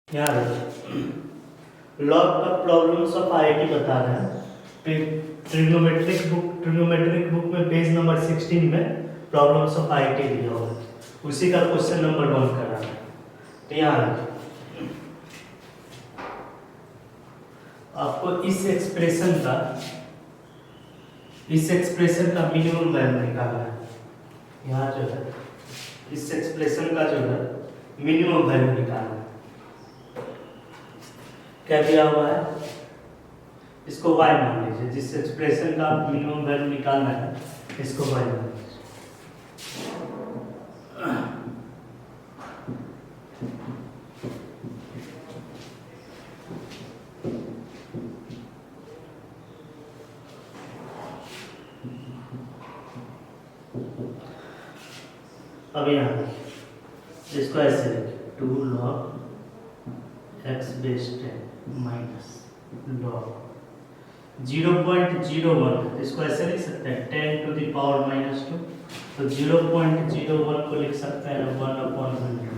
यार लॉग का problems of IIT बता रहे हैं। ट्रिग्नोमेट्रिक बुक में पेज नंबर 16 में प्रॉब्लम्स ऑफ आईआईटी दिया हुआ है, उसी का क्वेश्चन नंबर 1 कर रहा है। तो यहाँ आपको इस एक्सप्रेशन का मिनिमम वैल्यू निकालना है। यहाँ जो है इस एक्सप्रेशन का जो है मिनिमम वैल्यू निकालना है। क्या दिया हुआ है, इसको y मान लीजिए। जिस एक्सप्रेशन का मिनिमम वैल्यू निकालना है इसको y मान लीजिए। अब यहाँ इसको ऐसे लिखिए 2 log x base 10 minus log 0.01, इसको ऐसे लिख सकते हैं 10 to the power minus 2। तो 0.01 को लिख सकते हैं 1/100,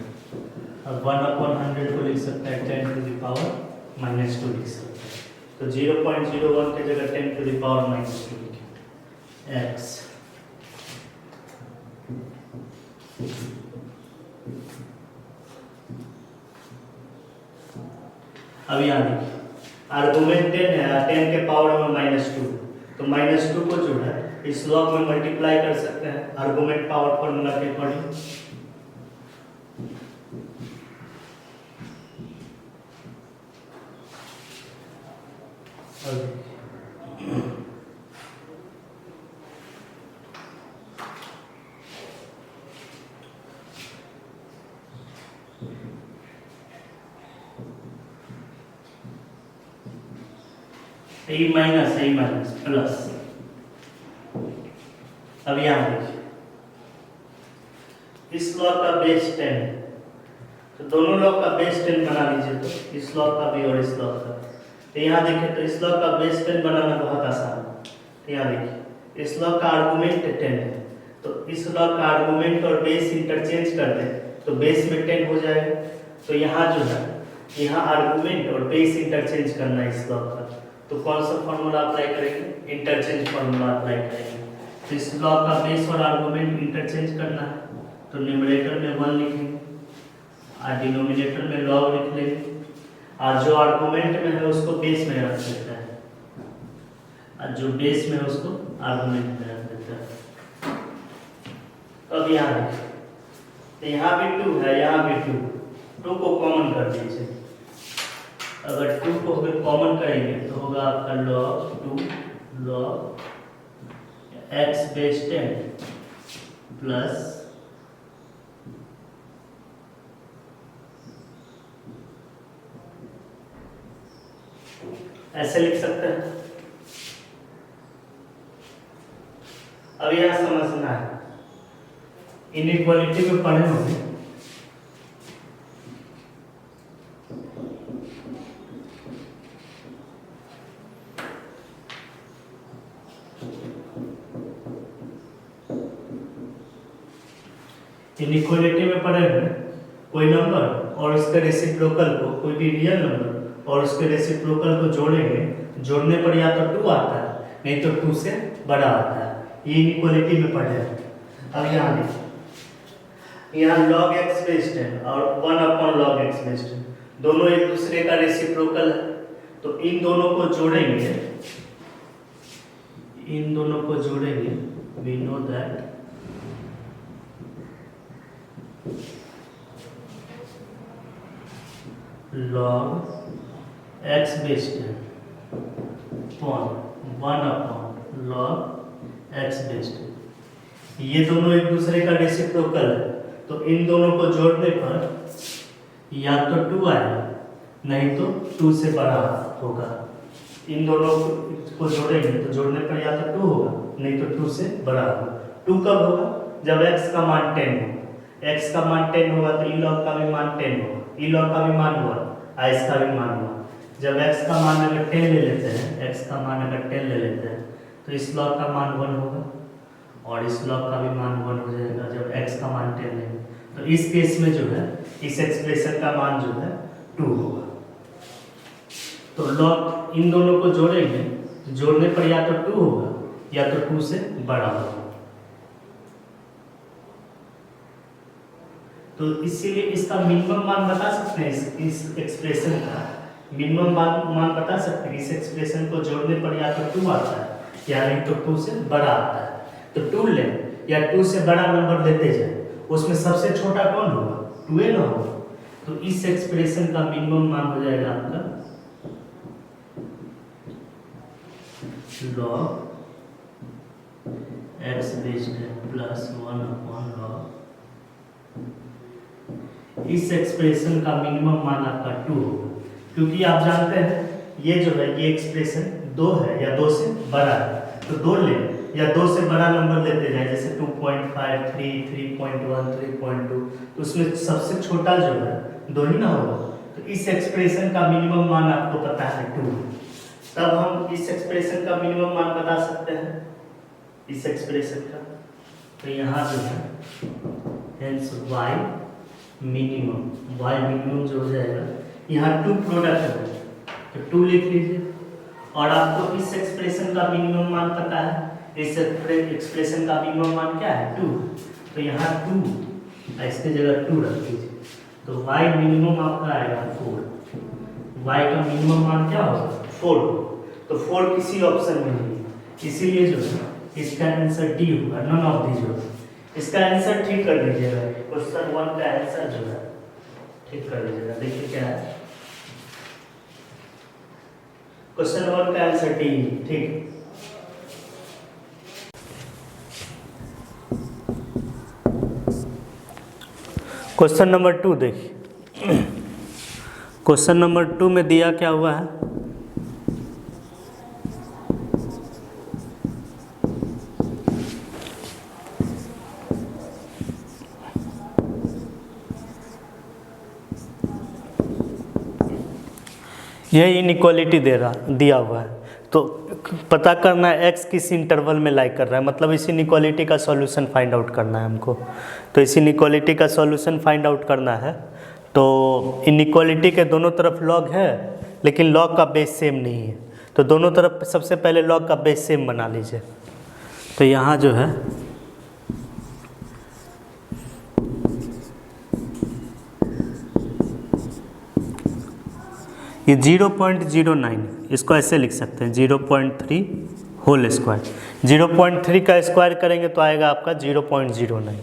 और 1/100 को लिख सकते हैं 10 to the power minus 2 लिख सकते हैं। तो 0.01 की जगह 10 to the power minus 2 लिखें x। अब यहाँ देखिए आर्गुमेंट 10 है, 10 के पावर में -2, तो -2 को जो है इस लॉग में मल्टीप्लाई कर सकते हैं आर्गुमेंट पावर फॉर्मूला के अकॉर्डिंग। ए माइनस प्लस। अब यहाँ देखिए इस लॉग का बेस 10 है, तो दोनों लॉग का बेस 10 बना लीजिए। तो इस लॉग का भी और इस लॉग का। तो यहाँ देखिए तो इस लॉग का बेस 10 बनाना बहुत आसान है। तो यहाँ देखिए इस लॉग का आर्गुमेंट 10 है, तो इस लॉग का आर्गुमेंट और बेस इंटरचेंज कर दें तो बेस में 10 हो जाएगा। तो यहाँ जो है यहाँ आर्गुमेंट और बेस इंटरचेंज करना है इस लॉग का। तो कौन सा फॉर्मूला अप्लाई करेंगे, इंटरचेंज फॉर्मूला अप्लाई करेंगे। तो इस लॉग का बेस और आर्गुमेंट इंटरचेंज करना है, तो न्यूमरेटर में 1 लिखेंगे और डिनोमिनेटर में लॉग लिख लेंगे, और जो आर्गुमेंट में है उसको बेस में रख देता है और जो बेस में है उसको आर्गुमेंट में रख देता है। अब यहाँ देखिए तो यहाँ भी 2 है, यहाँ भी 2 को कॉमन कर दीजिए। अगर 2 को कॉमन करेंगे तो होगा आपका log 2 log x base 10 plus ऐसे लिख सकते हैं। अब यह समझना है, इनइक्वालिटी में पढ़े होंगे इनइक्वालिटी में पढ़े हुए कोई नंबर और उसके रेसिप्रोकल को, कोई भी रियल नंबर और उसके रेसिप्रोकल को जोड़ेंगे, जोड़ने पर या तो 2 आता है नहीं तो 2 से बड़ा आता है। ये इनइक्वालिटी में पढ़े हैं। अब यहाँ देखिए यहाँ log x बेस 10 और 1/log x बेस 10 दोनों एक दूसरे का रेसिप्रोकल है, तो इन दोनों को जोड़ेंगे, we know that log x base 10 1/log x base 10 ये दोनों एक दूसरे का रेसिप्रोकल है, तो इन दोनों को जोड़ने पर या तो 2 आएगा नहीं तो 2 से बड़ा होगा। इन दोनों को जोड़ेंगे तो जोड़ने पर या तो 2 होगा नहीं तो 2 से बड़ा होगा। 2 कब होगा, जब x का मान 10 हो। x का मान 10 होगा तो ई लॉग का भी मान 10 होगा, ई लॉग का भी मान हुआ और इसका भी मान हुआ। जब x का मान अगर 10 ले लेते हैं, x का मान अगर 10 ले लेते हैं तो इस लॉग का मान 1 होगा और इस लॉग का भी मान 1 हो जाएगा जब x का मान 10 लेंगे। तो इस केस में जो है इस एक्सप्रेशन का मान जो है 2 होगा। तो लॉग इन दोनों को जोड़ेंगे, जोड़ने पर या तो 2 होगा या तो 2 से बड़ा होगा। तो इसीलिए इसका मिनिमम मान बता सकते हैं, इस एक्सप्रेशन का मिनिमम मान बता सकते हैं। इस एक्सप्रेशन को जोड़ने पर या तो 2 आता है या नहीं तो 2 से बड़ा आता है। तो 2 लें या 2 से बड़ा नंबर लेते जाए, उसमें सबसे छोटा कौन होगा? 2 ना होगा। तो इस एक्सप्रेशन का मिनिमम मान हो जाएगा आपका log x base 10 plus 1 upon log। इस एक्सप्रेशन का मिनिमम मान आपका 2 होगा, क्योंकि आप जानते हैं ये जो है ये एक्सप्रेशन 2 है या 2 से बड़ा है। तो 2 ले या 2 से बड़ा नंबर लेते जाए, जैसे 2.5, 3, 3.1, 3.2, तो उसमें सबसे छोटा जो है 2 ही ना होगा। तो इस एक्सप्रेशन का मिनिमम मान आपको पता है 2, तब हम इस एक्सप्रेशन का मिनिमम मान बता सकते हैं इस एक्सप्रेशन का। तो यहाँ जो है हेंस y मिनिमम जो हो जाएगा, यहाँ 2 प्रोडक्ट है तो 2 लिख लीजिए। और आपको इस एक्सप्रेशन का मिनिमम मान पता है, इस एक्सप्रेशन का मिनिमम मान क्या है? 2। तो यहाँ 2 इसकी जगह 2 रख दीजिए। तो y मिनिमम आपका आएगा 4। y का मिनिमम मान क्या होगा? 4। तो 4 किसी ऑप्शन में नहीं है, इसीलिए जो है इसका आंसर डी होगा, नन ऑफ दीज होगा। इसका आंसर ठीक कर दीजिएगा, क्वेश्चन 1 का आंसर जो है ठीक कर दीजिएगा। देखिए क्या है क्वेश्चन 1 का आंसर डी, ठीक। क्वेश्चन नंबर 2 देखिए, क्वेश्चन नंबर 2 में दिया क्या हुआ है? यह इनइक्वालिटी दिया हुआ है, तो पता करना है x किस इंटरवल में लाई कर रहा है, मतलब इस इनइक्वालिटी का सॉल्यूशन फाइंड आउट करना है हमको। तो इस इनइक्वालिटी का सॉल्यूशन फाइंड आउट करना है, तो इनइक्वालिटी के दोनों तरफ लॉग है लेकिन लॉग का बेस सेम नहीं है। तो दोनों तरफ सबसे पहले लॉग का बेस सेम बना लीजिए। तो यहाँ जो है ये 0.09, इसको ऐसे लिख सकते हैं 0.3 होल स्क्वायर। 0.3 का स्क्वायर करेंगे तो आएगा आपका 0.09।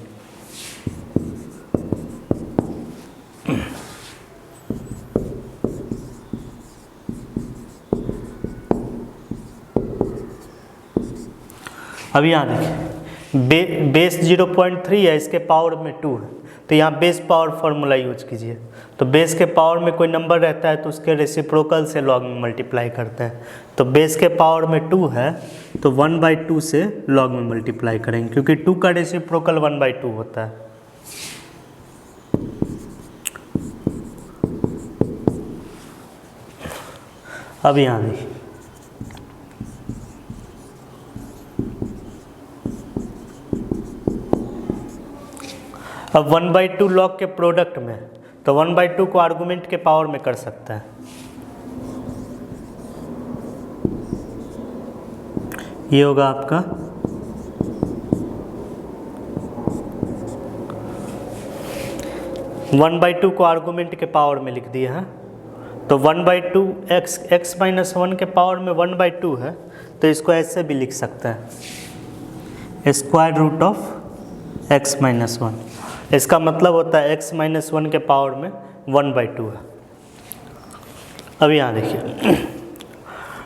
अब यहाँ देखिए बेस 0.3 है, इसके पावर में 2 है, तो यहाँ बेस पावर फार्मूला यूज कीजिए। तो बेस के पावर में कोई नंबर रहता है तो उसके रेसिप्रोकल से लॉग में मल्टीप्लाई करते हैं। तो बेस के पावर में 2 है तो 1/2 से लॉग में मल्टीप्लाई करेंगे, क्योंकि 2 का रेसिप्रोकल 1/2 होता है। अब यहाँ देखिए अब 1/2 लॉग के प्रोडक्ट में, तो 1/2 को आर्गुमेंट के पावर में कर सकते हैं। ये होगा आपका 1/2 को आर्गुमेंट के पावर में लिख दिए हैं। तो 1/2 x -1 के पावर में 1/2 है, तो इसको ऐसे भी लिख सकते हैं स्क्वायर रूट ऑफ x -1। इसका मतलब होता है x -1 के पावर में 1/2 है। अब यहाँ देखिए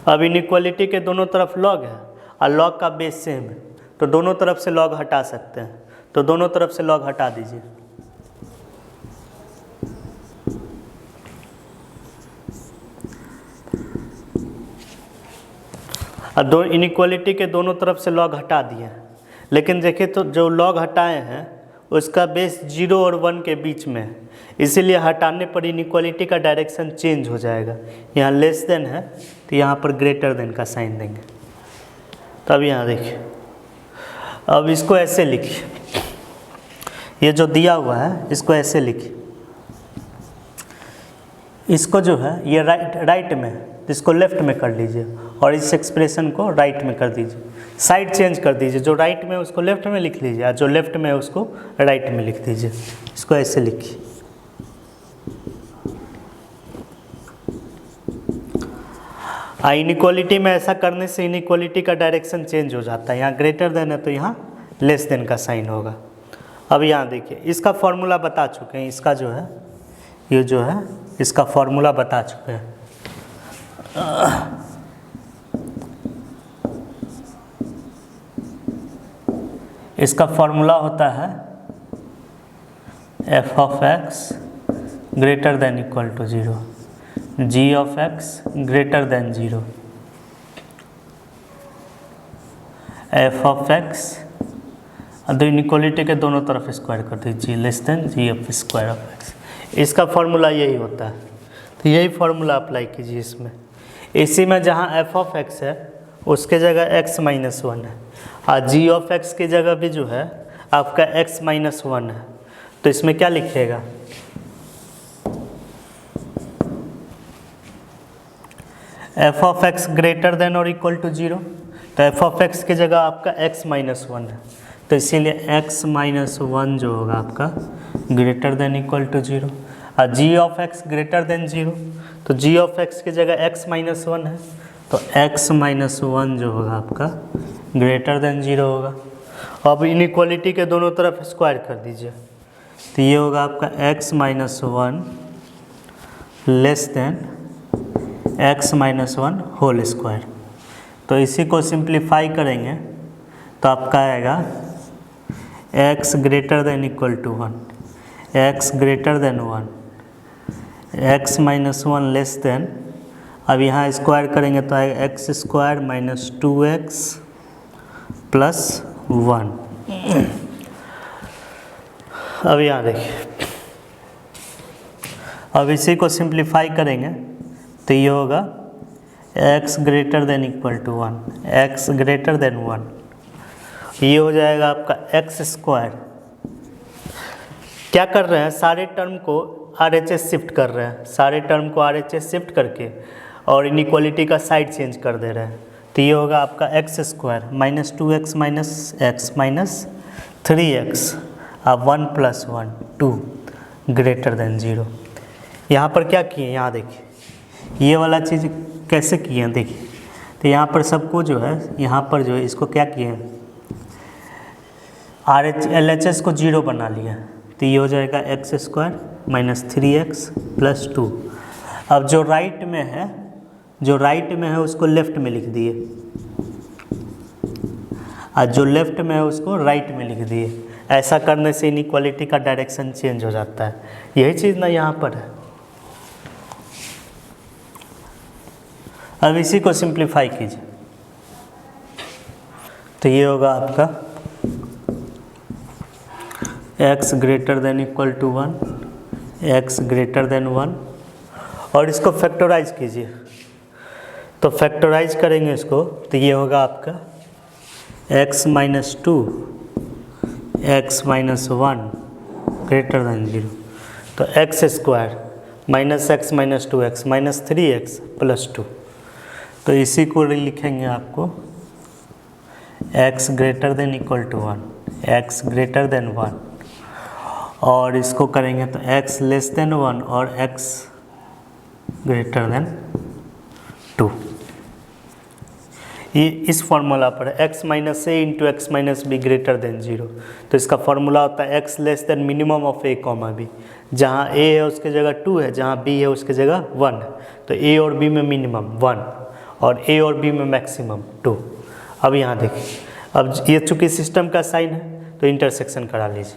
अब इनइक्वालिटी के दोनों तरफ लॉग है और लॉग का बेस सेम है, तो दोनों तरफ से लॉग हटा सकते हैं। तो दोनों तरफ से लॉग हटा दीजिए। और दो इनइक्वालिटी के दोनों तरफ से लॉग हटा दिए हैं, लेकिन देखिए तो जो लॉग हटाए हैं उसका बेस 0 और 1 के बीच में है, इसीलिए हटाने पर इनइक्वालिटी का डायरेक्शन चेंज हो जाएगा। यहाँ लेस देन है तो यहाँ पर ग्रेटर देन का साइन देंगे। तब यहाँ देखिए अब इसको ऐसे लिखिए, ये जो दिया हुआ है इसको ऐसे लिखिए इसको जो है ये राइट में है, इसको लेफ्ट में कर लीजिए और इस एक्सप्रेशन को राइट में कर दीजिए, साइड चेंज कर दीजिए, जो राइट में है उसको लेफ्ट में लिख लीजिए और जो लेफ्ट में है उसको राइट में लिख दीजिए। इसको ऐसे लिखिए। इनइक्वालिटी में ऐसा करने से इनइक्वालिटी का डायरेक्शन चेंज हो जाता है, यहाँ ग्रेटर देन है तो यहाँ लेस देन का साइन होगा। अब यहाँ देखिए इसका फॉर्मूला बता चुके हैं, इसका जो है ये जो है इसका फॉर्मूला बता चुके हैं। इसका फॉर्मूला होता है f of x greater than equal to 0, g of x greater than 0, f of x दो इनइक्वालिटी के दोनों तरफ स्क्वायर कर दीजिए, less than g f square of x। इसका फॉर्मूला यही होता है, तो यही फॉर्मूला अप्लाई कीजिए इसमें। इसी में जहाँ f ऑफ x है उसके जगह x माइनस 1 है और g ऑफ x की जगह भी जो है आपका x माइनस 1 है, तो इसमें क्या लिखिएगा, f of x greater then और इक्वल टू 0, तो f ऑफ x की जगह आपका x माइनस 1 है, तो इसीलिए x माइनस 1 जो होगा आपका ग्रेटर देन इक्वल टू 0 और g of x greater than 0, तो g ऑफ x की जगह x माइनस 1 है, तो x माइनस 1 जो होगा आपका ग्रेटर देन 0 होगा। अब इनइक्वालिटी के दोनों तरफ स्क्वायर कर दीजिए, तो ये होगा आपका x minus 1 less than x minus 1 whole square. तो इसी को सिंप्लीफाई करेंगे तो आपका आएगा x greater than equal to 1, x greater than 1, x minus 1 less than, अब यहाँ स्क्वायर करेंगे तो आएगा x square minus 2x plus 1। अब यहाँ देखिए, अब इसी को सिंप्लीफाई करेंगे तो ये होगा x greater than equal to 1, x greater than 1, ये हो जाएगा आपका x स्क्वायर। क्या कर रहे हैं, सारे टर्म को RHS शिफ्ट कर रहे हैं, सारे टर्म को RHS शिफ्ट करके और इनइक्वालिटी का साइड चेंज कर दे रहे हैं, तो ये होगा आपका x square minus 2x minus x minus 3x अब 1 प्लस 1 2 ग्रेटर देन 0। यहाँ पर क्या किए, यहाँ देखिए ये वाला चीज़ कैसे किए हैं देखिए, तो यहाँ पर सबको जो है यहाँ पर जो है इसको क्या किए हैं, LHS को 0 बना लिया, तो ये हो जाएगा x square minus 3x plus 2। अब जो राइट में है उसको लेफ्ट में लिख दिए और जो लेफ्ट में है उसको राइट में लिख दिए। ऐसा करने से इनइक्वालिटी का डायरेक्शन चेंज हो जाता है, यही चीज़ ना यहाँ पर है। अब इसी को सिंप्लीफाई कीजिए तो ये होगा आपका x greater than equal to 1, x greater than 1 और इसको फैक्टराइज कीजिए, तो फैक्टराइज करेंगे इसको तो ये होगा आपका x minus 2 x minus 1 greater than 0, तो x square minus x minus 2x minus 3x plus 2, तो इसी को लिखेंगे आपको x greater than equal to 1, x greater than 1 और इसको करेंगे तो x लेस देन 1 और x ग्रेटर देन 2। ये इस फॉर्मूला पर है x minus a into x minus be greater than 0, तो इसका फॉर्मूला होता है x less than minimum of a comma b, जहाँ a है उसके जगह 2 है, जहाँ b है उसके जगह 1 है, तो a और b में मिनिमम 1 और a और b में मैक्सिमम 2। अब यहाँ देखिए, अब ये चूँकि सिस्टम का साइन है तो इंटरसेक्शन करा लीजिए,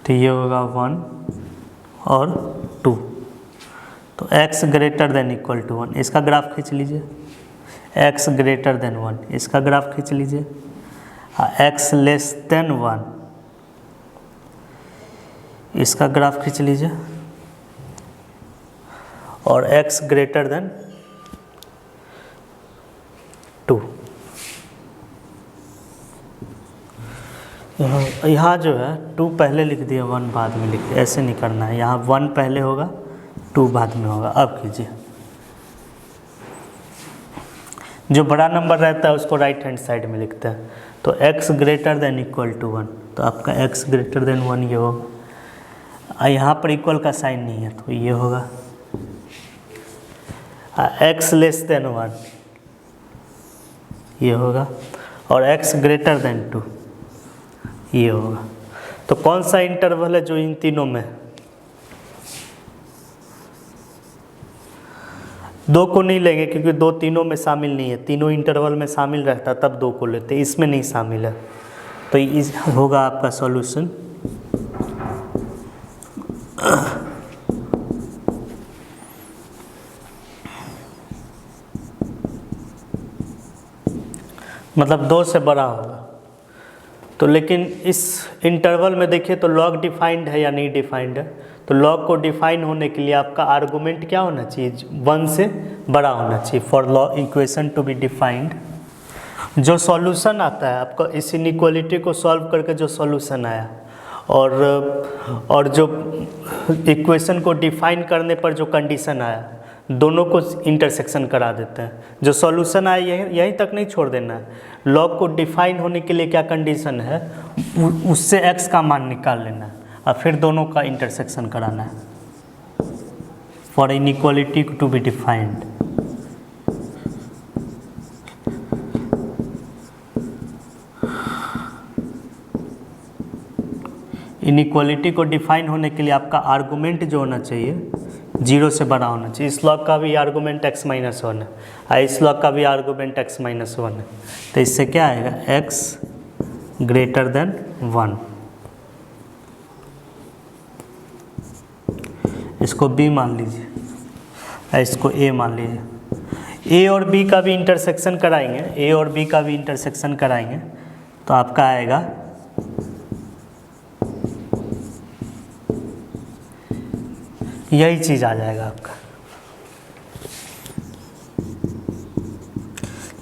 तो ये होगा 1 और 2, तो x greater than equal to 1, इसका ग्राफ खींच लीजिए, x ग्रेटर देन 1 इसका ग्राफ खींच लीजिए, x लेस देन 1 इसका ग्राफ खींच लीजिए और x ग्रेटर देन 2 यहाँ जो है 2 पहले लिख दिया 1 बाद में लिख दिया, ऐसे नहीं करना है। यहाँ 1 पहले होगा 2 बाद में होगा। अब कीजिए, जो बड़ा नंबर रहता है उसको राइट हैंड साइड में लिखते हैं। तो x greater than equal to 1, तो आपका x ग्रेटर देन 1 ये होगा। यहाँ पर इक्वल का साइन नहीं है तो ये होगा। x लेस देन 1 ये होगा, और x ग्रेटर देन 2 ये होगा। तो कौन सा इंटरवल है जो इन तीनों में? 2 को नहीं लेंगे क्योंकि 2 तीनों में शामिल नहीं है, तीनों इंटरवल में शामिल रहता तब 2 को लेते, इसमें नहीं शामिल है। तो इस होगा आपका सॉल्यूशन। मतलब 2 से बड़ा होगा। तो लेकिन इस इंटरवल में देखिए तो लॉग डिफाइंड है या नहीं डिफाइंड है? तो लॉग को डिफाइन होने के लिए आपका आर्गुमेंट क्या होना चाहिए? 1 से बड़ा होना चाहिए for log equation two be defined. जो सॉल्यूशन आता है आपका इस इनइक्वालिटी को सॉल्व करके जो सॉल्यूशन आया, और जो इक्वेशन को डिफाइन करने पर जो कंडीशन आया, दोनों को इंटरसेक्शन करा देते हैं। जो सॉल्यूशन आया यहीं तक नहीं छोड़ देना है। लॉग को डिफाइन होने के लिए क्या कंडीशन है, उससे x का मान निकाल लेना है और फिर दोनों का इंटरसेक्शन कराना है for inequality to be defined. Inequality को डिफाइन होने के लिए आपका आर्गुमेंट जो होना चाहिए 0 से बड़ा होना चाहिए। इस लॉग का भी आर्गुमेंट x-1 है और इस लॉग का भी आर्गुमेंट x-1 है। तो इससे क्या आएगा? x greater than 1। इसको b मान लीजिए और इसको a मान लीजिए। a और b का भी इंटरसेक्शन कराएंगे, a और b का भी इंटरसेक्शन कराएंगे तो आपका आएगा यही चीज़ आ जाएगा आपका।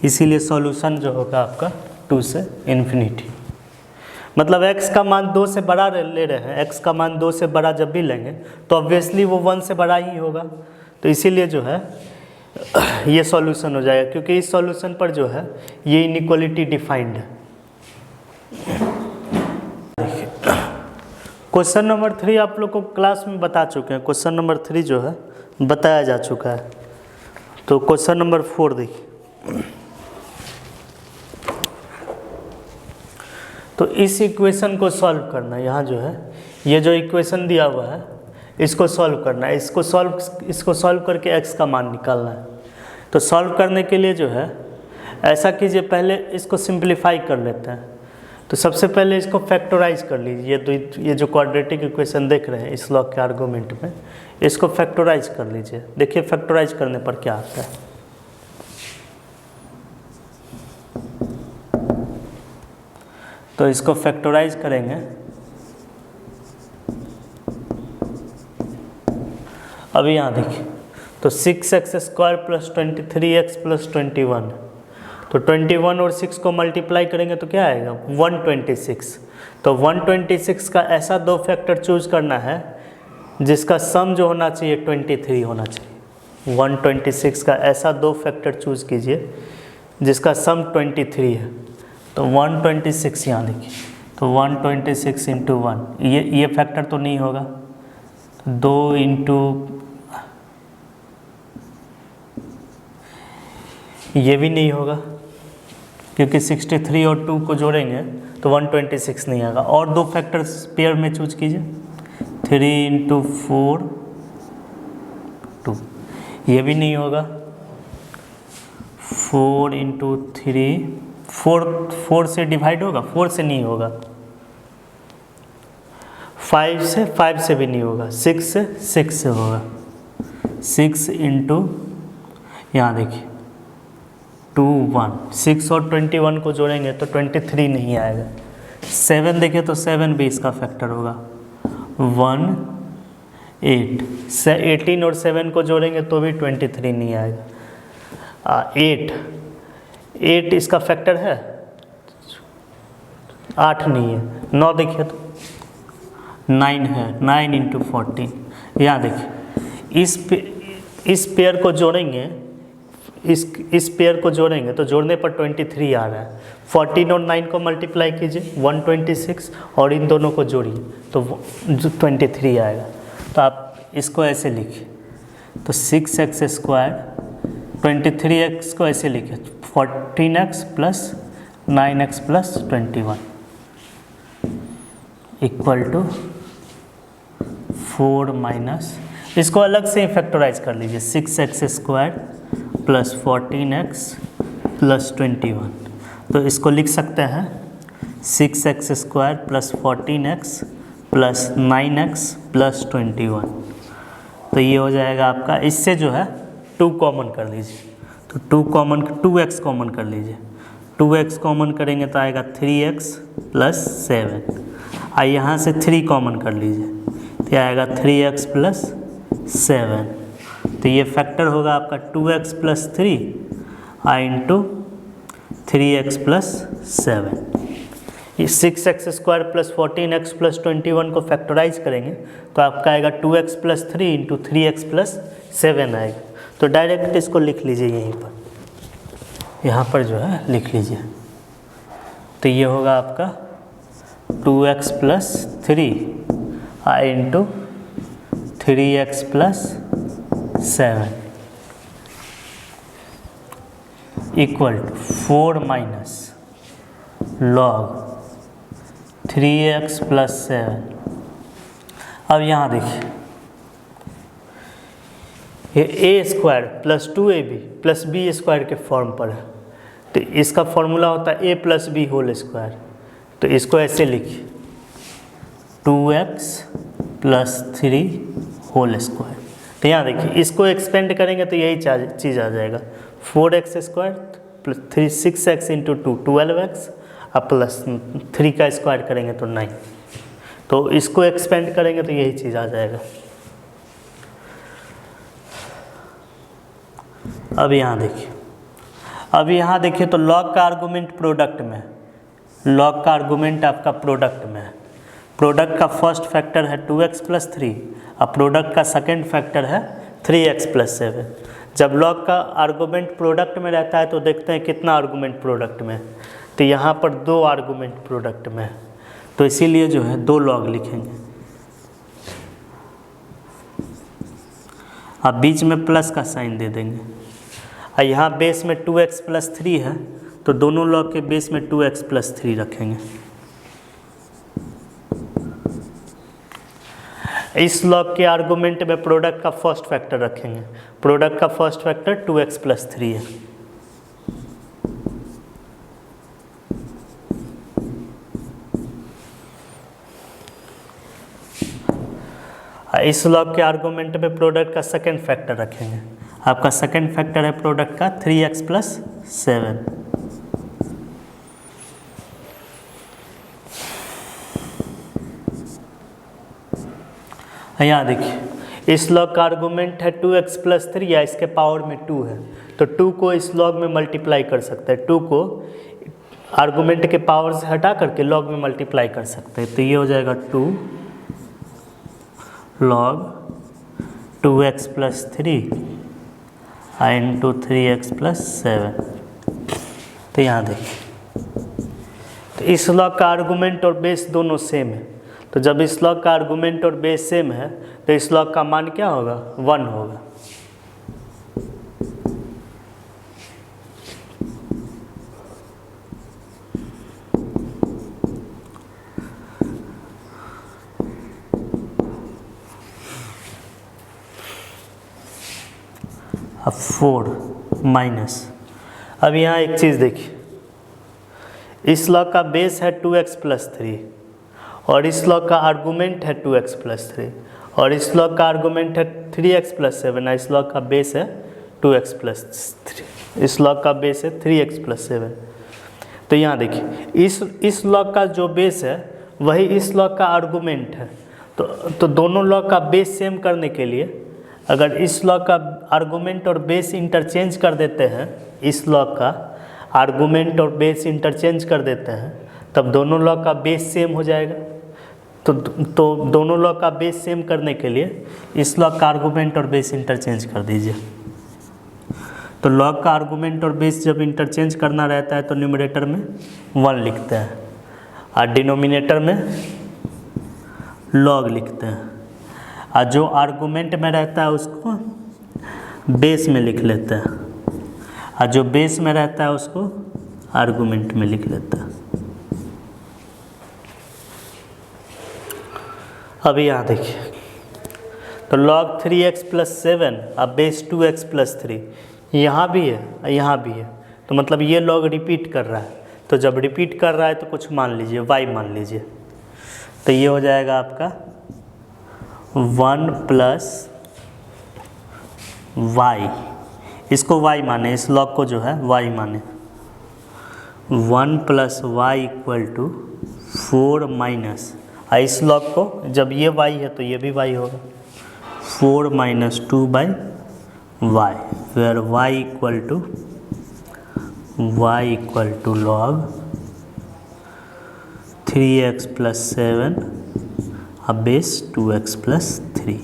इसीलिए सॉल्यूशन जो होगा आपका 2 से इन्फिनिटी। मतलब x का मान 2 से बड़ा ले रहे हैं, x का मान 2 से बड़ा जब भी लेंगे तो ऑब्वियसली वो 1 से बड़ा ही होगा। तो इसीलिए जो है ये सॉल्यूशन हो जाएगा, क्योंकि इस सॉल्यूशन पर जो है ये इनइक्वालिटी डिफाइंड है। क्वेश्चन नंबर 3 आप लोग को क्लास में बता चुके हैं। क्वेश्चन नंबर 3 जो है बताया जा चुका है। तो क्वेश्चन नंबर 4 देखिए। तो इस इक्वेशन को सॉल्व करना, यहाँ जो है ये जो इक्वेशन दिया हुआ है इसको सॉल्व करना है। इसको सॉल्व करके x का मान निकालना है। तो सॉल्व करने के लिए जो है ऐसा कीजिए, पहले इसको सिंप्लीफाई कर लेते हैं। तो सबसे पहले इसको फैक्टराइज कर लीजिए। ये जो क्वाड्रेटिक इक्वेशन देख रहे हैं इस लॉग के आर्गुमेंट में, इसको फैक्टराइज कर लीजिए। देखिए फैक्टराइज करने पर क्या आता है। तो इसको फैक्टराइज करेंगे, अभी यहाँ देखिए तो 6x² + 23x + 21। तो 21 और 6 को मल्टीप्लाई करेंगे तो क्या आएगा? 126। तो 126 का ऐसा 2 फैक्टर चूज करना है जिसका सम जो होना चाहिए 23 होना चाहिए। 126 का ऐसा 2 फैक्टर चूज कीजिए जिसका सम 23 है। तो 126 यहाँ देखिए, तो 126 × 1, ये फैक्टर तो नहीं होगा। 2 × ये भी नहीं होगा क्योंकि 63 और 2 को जोड़ेंगे तो 126 नहीं आएगा। और 2 फैक्टर्स पेयर में चूज कीजिए, 3 × 4 2, ये भी नहीं होगा। 4 × 3 4 से डिवाइड होगा, 4 से नहीं होगा। 5 से भी नहीं होगा। 6 से होगा। 6 × यहाँ देखिए 2 1, 6 और 21 को जोड़ेंगे तो 23 नहीं आएगा। 7 देखें तो 7 भी इसका फैक्टर होगा। 1 8, 18 और 7 को जोड़ेंगे तो भी 23 नहीं आएगा। 8 इसका फैक्टर है, 8 नहीं है। 9 देखिए तो 9 है, 9 इंटू 14। यहाँ देखिए इस पेयर को जोड़ेंगे, इस पेयर को जोड़ेंगे तो जोड़ने पर 23 आ रहा है। 14 और 9 को मल्टीप्लाई कीजिए 126 और इन दोनों को जोड़िए तो 23 आएगा। तो आप इसको ऐसे लिखिए तो 6x स्क्वायर 23x को ऐसे लिखिए 14x plus 9x plus 21 equal to 4 minus, इसको अलग से फैक्टराइज कर लीजिए 6x square plus 14x plus 21। तो इसको लिख सकते हैं 6x square plus 14x plus 9x plus 21। तो ये हो जाएगा आपका, इससे जो है 2 कॉमन कर लीजिए तो 2x कॉमन कर लीजिए, 2x कॉमन करेंगे तो आएगा 3x प्लस 7। यहाँ से 3 कॉमन कर लीजिए तो आएगा 3x प्लस 7। तो ये फैक्टर होगा आपका 2x plus 3 into 3x plus 7। ये 6x square plus 14x plus 21 को फैक्टराइज करेंगे तो आपका आएगा 2x plus 3 into 3x plus 7 आएगा। तो डायरेक्ट इसको लिख लीजिए यहीं पर, यहाँ पर जो है लिख लीजिए। तो ये होगा आपका 2x plus 3 into 3x plus 7 equal to 4 minus log 3x plus 7। अब यहाँ देखिए ये A square plus 2ab plus B square के फॉर्म पर है, तो इसका फॉर्मूला होता है a plus B whole square. तो इसको ऐसे लिखिए 2x प्लस 3 होल स्क्वायर। तो यहाँ देखिए इसको एक्सपेंड करेंगे तो यही चीज़ आ जाएगा 4x square plus 6x into 2 12x और प्लस 3 का स्क्वायर करेंगे तो 9। तो इसको एक्सपेंड करेंगे तो यही चीज़ आ जाएगा। अब यहाँ देखिए तो लॉग का आर्गूमेंट प्रोडक्ट में, लॉग का आर्गूमेंट आपका प्रोडक्ट में है। प्रोडक्ट का फर्स्ट फैक्टर है 2x प्लस 3 और प्रोडक्ट का सेकंड फैक्टर है 3x प्लस 7। जब लॉग का आर्गूमेंट प्रोडक्ट में रहता है तो देखते हैं कितना आर्गूमेंट प्रोडक्ट में है। तो यहाँ पर 2 आर्गूमेंट प्रोडक्ट में है, तो इसीलिए जो है 2 लॉग लिखेंगे। अब बीच में प्लस का साइन दे देंगे और यहाँ बेस में 2x प्लस 3 है तो दोनों लॉग के बेस में 2x प्लस 3 रखेंगे। इस लॉग के आर्गूमेंट में प्रोडक्ट का फर्स्ट फैक्टर रखेंगे। प्रोडक्ट का फर्स्ट फैक्टर 2x प्लस 3 है। इस लॉग के आर्गूमेंट में प्रोडक्ट का सेकंड फैक्टर रखेंगे। आपका सेकंड फैक्टर है प्रोडक्ट का 3x प्लस 7। यहाँ देखिए इस लॉग का आर्गूमेंट है 2x प्लस 3 या इसके पावर में 2 है, तो 2 को इस लॉग में मल्टीप्लाई कर सकते हैं। 2 को आर्गूमेंट के पावर से हटा करके लॉग में मल्टीप्लाई कर सकते हैं। तो ये हो जाएगा 2 log 2x plus 3 into 3x plus 7। तो यहाँ देखिए तो इस लॉग का आर्गूमेंट और बेस दोनों सेम है। तो जब इस लॉग का आर्गूमेंट और बेस सेम है तो इस लॉग का मान क्या होगा 1 होगा। अब 4 माइनस, अब यहाँ एक चीज़ देखिए, इस लॉग का बेस है 2x प्लस 3 और इस लॉग का आर्गूमेंट है 2x प्लस 3 और इस लॉग का आर्गूमेंट है 3x प्लस 7। इस लॉग का बेस है 2x प्लस 3, इस लॉग का बेस है 3x प्लस 7। तो यहाँ देखिए इस लॉग का जो बेस है वही इस लॉग का आर्गूमेंट है। तो दोनों लॉग का बेस सेम करने के लिए अगर इस लॉग का आर्गूमेंट और बेस इंटरचेंज कर देते हैं, इस लॉग का आर्गूमेंट और बेस इंटरचेंज कर देते हैं तब दोनों लॉग का बेस सेम हो जाएगा। तो दोनों लॉग का बेस सेम करने के लिए इस लॉग का आर्गूमेंट और बेस इंटरचेंज कर दीजिए। तो लॉग का आर्गूमेंट और बेस जब इंटरचेंज करना रहता है तो न्यूमरेटर में 1 लिखते हैं और डिनोमिनेटर में लॉग लिखते हैं, और जो आर्गूमेंट में रहता है उसको बेस में लिख लेते हैं, और जो बेस में रहता है उसको आर्गूमेंट में लिख लेते हैं। अभी यहाँ देखिए, तो log 3x + 7 अब बेस 2x + 3 यहाँ भी है यहाँ भी है, तो मतलब ये log रिपीट कर रहा है। तो जब रिपीट कर रहा है तो कुछ मान लीजिए y मान लीजिए, तो ये हो जाएगा आपका 1 + y, इसको y माने, इस log को जो है y माने। 1 + y = 4 माइनस, इस log को जब ये y है तो ये भी y होगा, 4 - 2/y, where y = log 3x + 7 अब बेस 2x + 3।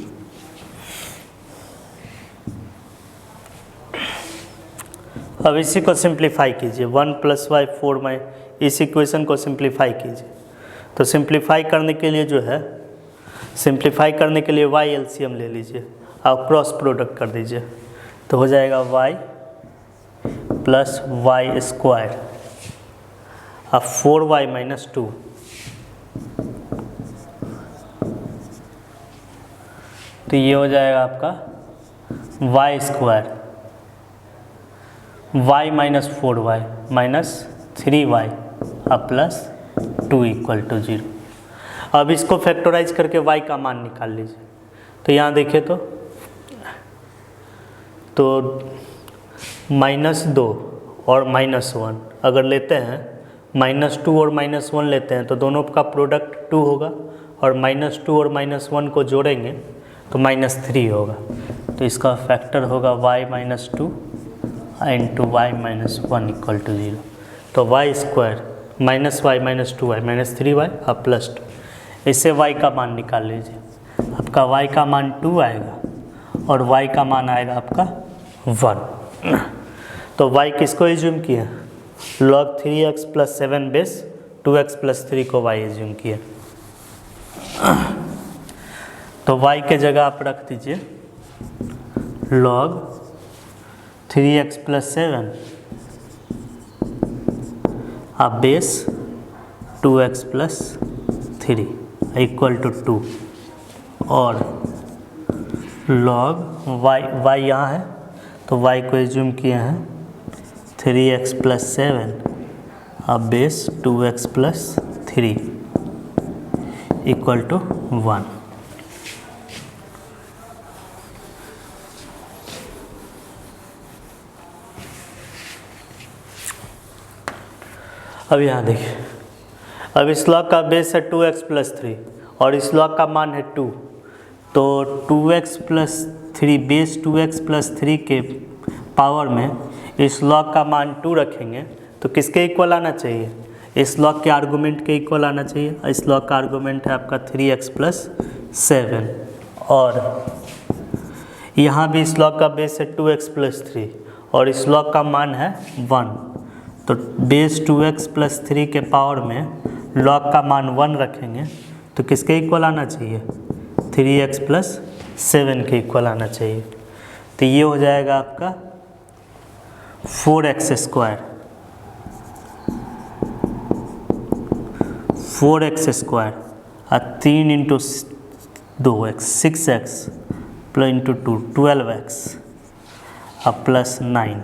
अब इसी को सिंप्लीफाई कीजिए, 1 + y 4 इस इक्वेशन को सिंप्लीफाई कीजिए। तो सिंप्लीफाई करने के लिए जो है, सिंप्लीफाई करने के लिए y एलसीएम ले लीजिए और क्रॉस प्रोडक्ट कर दीजिए, तो हो जाएगा y + y² अब 4y - 2, तो ये हो जाएगा आपका y² y - 4y - 3y अब +2 = 0। अब इसको फैक्टराइज करके y का मान निकाल लीजिए। तो यहाँ देखिए तो -2 और -1 अगर लेते हैं, -2 और -1 लेते हैं तो दोनों का प्रोडक्ट 2 होगा, और -2 और -1 को जोड़ेंगे तो -3 होगा। तो इसका फैक्टर होगा y - 2 × y - 1 = 0। तो y² -y - 2y - 3y अब +2, इससे y का मान निकाल लीजिए। आपका y का मान 2 आएगा और y का मान आएगा आपका 1। तो y किसको एज्यूम किया? log 3x + 7 बेस 2x + 3 को y एज्यूम किया। तो y के जगह आप रख दीजिए log 3x + 7 अब बेस 2x + 3 = 2, और log y यहाँ है तो y को एज्यूम किए हैं 3x + 7 अब बेस 2x + 3 = 1। अब यहाँ देखिए, अब इस लॉग का बेस है 2x + 3 और इस लॉग का मान है 2, तो 2x + 3 बेस 2x + 3 के पावर में इस लॉग का मान 2 रखेंगे तो किसके इक्वल आना चाहिए? इस लॉग के आर्गूमेंट के इक्वल आना चाहिए। इस लॉग का आर्गूमेंट है आपका 3x + 7, और यहाँ भी इस लॉग का बेस है 2x + 3 और इस लॉग का मान है 1, तो बेस 2x + 3 के पावर में लॉग का मान 1 रखेंगे तो किसके इक्वल आना चाहिए? 3x + 7 के इक्वल आना चाहिए। तो ये हो जाएगा आपका 4x² 4x² और 3 × 2x 6x + 2 12x और +9,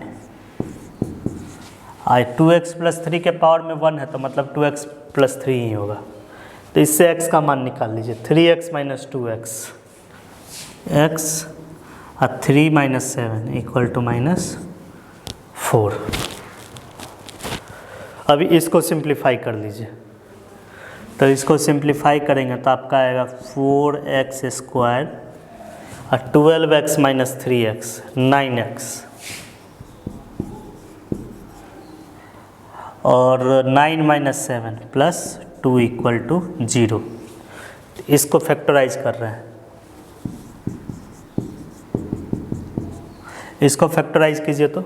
2x + 3 के पावर में 1 है तो मतलब 2x + 3 ही होगा। तो इससे x का मान निकाल लीजिए, 3x - 2x x और 3 - 7 = -4। अभी इसको सिंप्लीफाई कर लीजिए, तो इसको सिंप्लीफाई करेंगे तो आपका आएगा 4x² और 12x - 3x 9x और 9 माइनस 7 प्लस 2 इक्वल टू 0। इसको फैक्टराइज कर रहे हैं, इसको फैक्टराइज कीजिए तो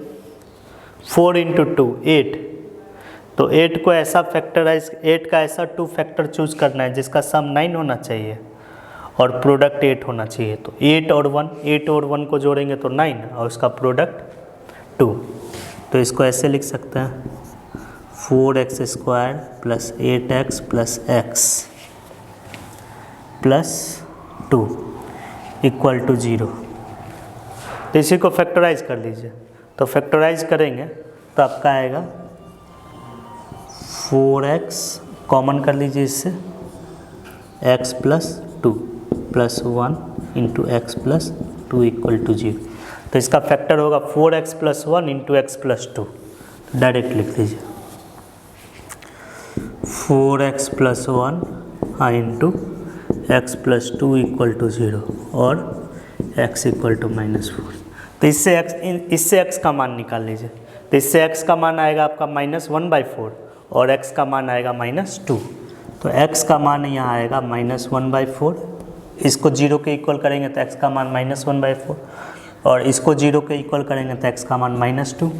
4 इंटू 2 8। तो 8 को ऐसा फैक्टराइज, 8 का ऐसा 2 फैक्टर चूज करना है जिसका सम 9 होना चाहिए और प्रोडक्ट 8 होना चाहिए। तो 8 और 1 को जोड़ेंगे तो 9 और उसका प्रोडक्ट 2। तो इसको ऐसे लिख सकते हैं 4x² plus 8x plus x plus 2 equal to 0। तो इसी को फैक्टराइज कर लीजिए। तो फैक्टराइज करेंगे तो आपका आएगा 4x, कॉमन कर लीजिए इससे, x plus 2 plus 1 into x plus 2 equal to 0। तो इसका फैक्टर होगा 4x plus 1 into x plus 2। Direct लिख लीजिए 4x plus 1 into x plus 2 equal to 0 और x इक्वल टू -4। तो इससे x का मान निकाल लीजिए। तो इससे x का मान आएगा आपका -1/4 और x का मान आएगा -2। तो x का मान यहाँ आएगा -1/4। इसको 0 के इक्वल करेंगे तो x का मान -1/4 और इसको 0 के इक्वल करेंगे तो x का मान -2